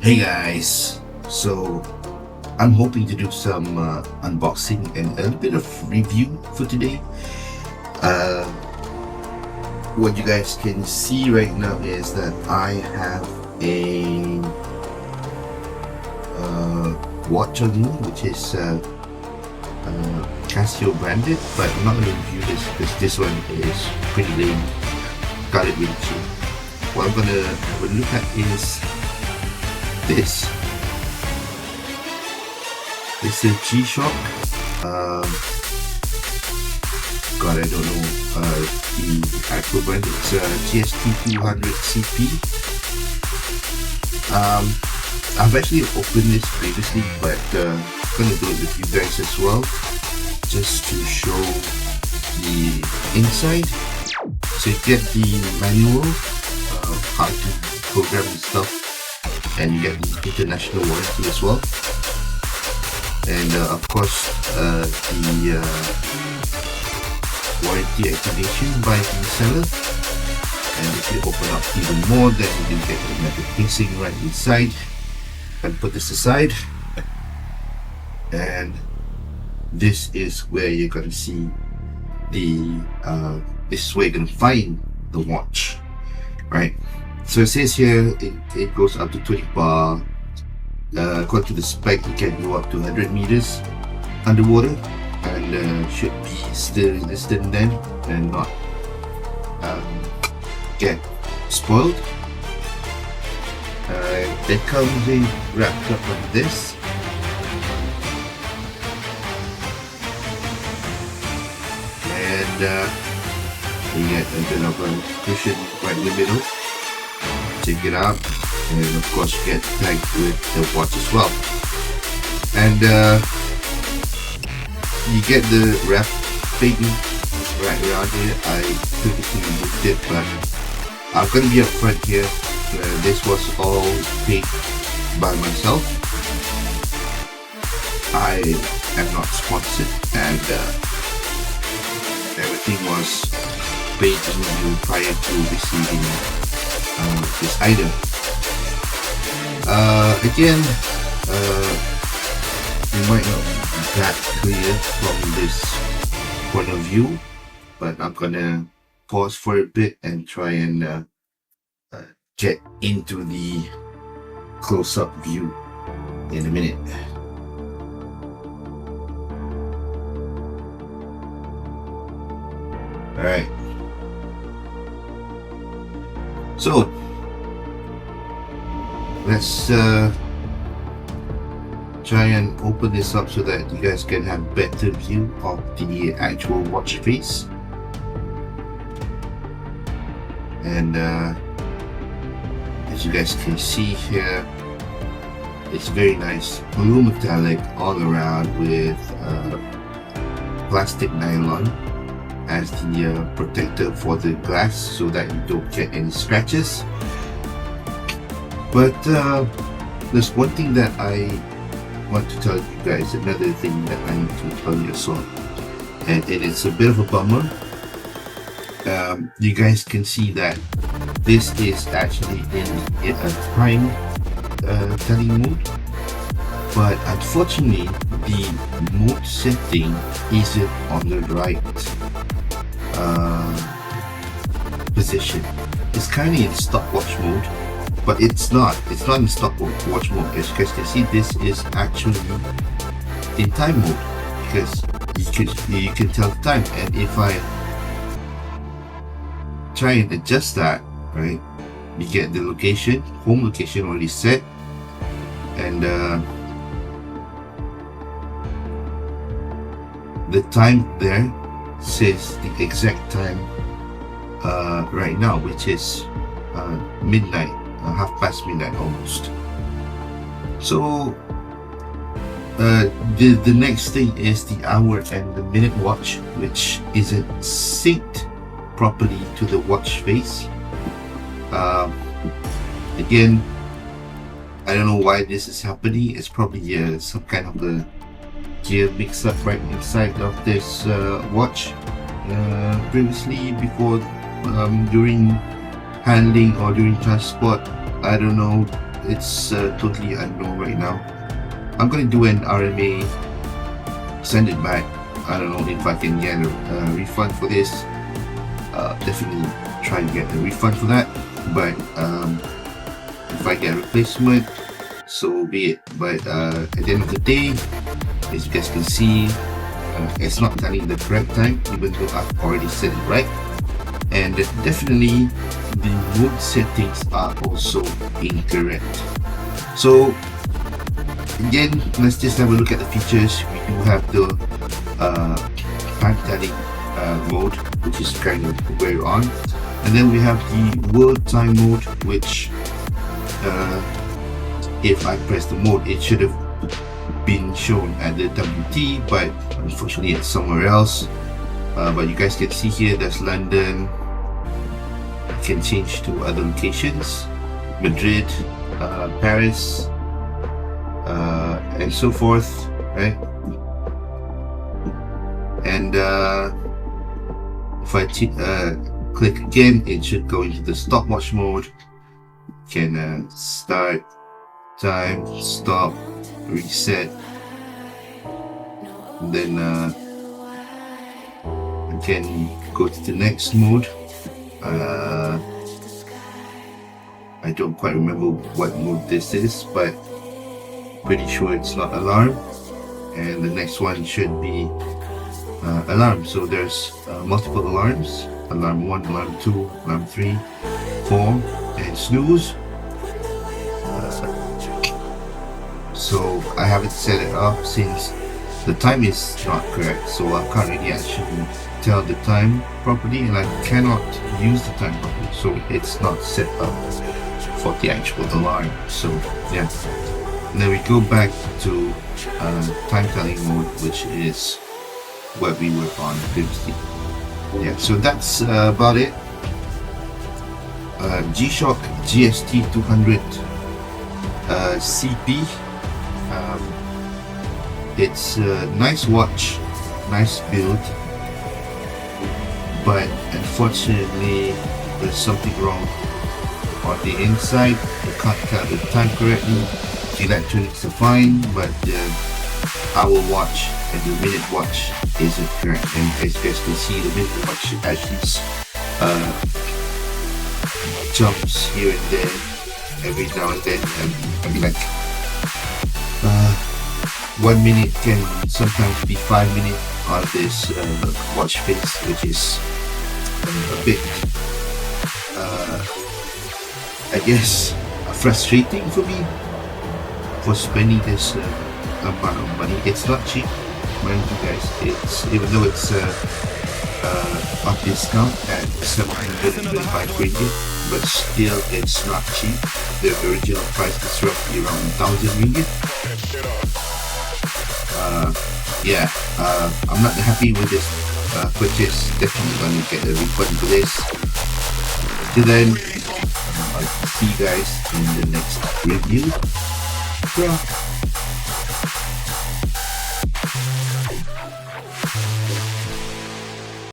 Hey guys, so I'm hoping to do some unboxing and a little bit of review for today. Uh, what you guys can see right now is that I have a watch on me, which is Casio branded, but I'm not going to review this because this one is pretty lame. Got it really cheap. What I'm going to have a look at is this. It's a G-Shock. God, I don't know the actual brand. It's GST 200CP. I've actually opened this previously, but I'm gonna do it with you guys as well, just to show the inside. So you get the manual, how to program and stuff, and you get the international warranty as well, and of course the warranty activation by the seller. And if you open up even more, then you can get the metal casing right inside. And put this aside, and this is where you're gonna see the this is where you're gonna find the watch, right? So it says here it goes up to 20 bar. According to the spec, you can go up to 100 meters underwater, and should be still resistant then and not get spoiled. It comes in wrapped up like this. And you get a bit of a cushion right in the middle. Take it out, and of course you get tagged with the watch as well. And you get the wrap thing right around here. I previously removed it, but I'm gonna be upfront here. This was all paid by myself. I am not sponsored, and everything was paid to me prior to receiving this item. Again, you might not be that clear from this point of view, but I'm gonna pause for a bit and try and get into the close-up view in a minute. Alright, so let's try and open this up so that you guys can have better view of the actual watch face. And as you guys can see here, it's very nice blue metallic all around with plastic nylon as the protector for the glass so that you don't get any scratches. But there's one thing that I want to tell you guys, another thing that I need to tell you as well, and it's a bit of a bummer. You guys can see that this is actually in a time telling mode, but unfortunately the mode setting isn't on the right position. It's kind of in stopwatch mode, but it's not in stopwatch mode. As you guys can see, this is actually in time mode because you can tell the time. And if I try and adjust that, right, you get the location, home location already set, and the time there says the exact time right now, which is midnight, half past midnight almost. So the next thing is the hour and the minute watch, which isn't synced properly to the watch face. Again, I don't know why this is happening. It's probably some kind of a gear mix up right inside of this watch. Previously, before during handling or during transport, I don't know, it's totally unknown right now. I'm gonna do an RMA, send it back. I don't know if I can get a refund for this. Definitely try and get a refund for that, but if I get a replacement, so be it. But at the end of the day, as you guys can see, it's not telling the correct time, even though I've already set it right. And definitely the mode settings are also incorrect. So again, let's just have a look at the features. We do have the time telling mode, which is kind of where you're on, and then we have the world time mode, which if I press the mode, it should have been shown at the WT, but unfortunately it's somewhere else. But you guys can see here, there's London. I can change to other locations, Madrid, Paris, and so forth, right? And if I click again, it should go into the stopwatch mode. Can start, time, stop, reset, and then I can go to the next mode. I don't quite remember what mode this is, but pretty sure it's not alarm. And the next one should be alarm. So there's multiple alarms: alarm 1, alarm 2, alarm 3, 4, and snooze. So I haven't set it up since the time is not correct, so I can't really actually tell the time properly, and I cannot use the time properly, so it's not set up for the actual alarm. So yeah, and then we go back to time telling mode, which is what we were on previously. Yeah, so that's about it. G-Shock GST 200CP. It's a nice watch, nice build, but unfortunately there's something wrong on the inside. You can't tell the time correctly. The electronics are fine, but the hour watch and the minute watch isn't correct. And as you guys can see, the minute watch actually jumps here and there every now and then, and I mean, like 1 minute can sometimes be 5 minutes on this watch face, which is a bit I guess frustrating for me for spending this amount of money. It's not cheap, mind you guys. It's, even though it's on discount at 725 ringgit, but still it's not cheap. The original price is roughly around 1,000 ringgit. I'm not happy with this purchase. Definitely gonna get a refund for this. Till then, I'll see you guys in the next review.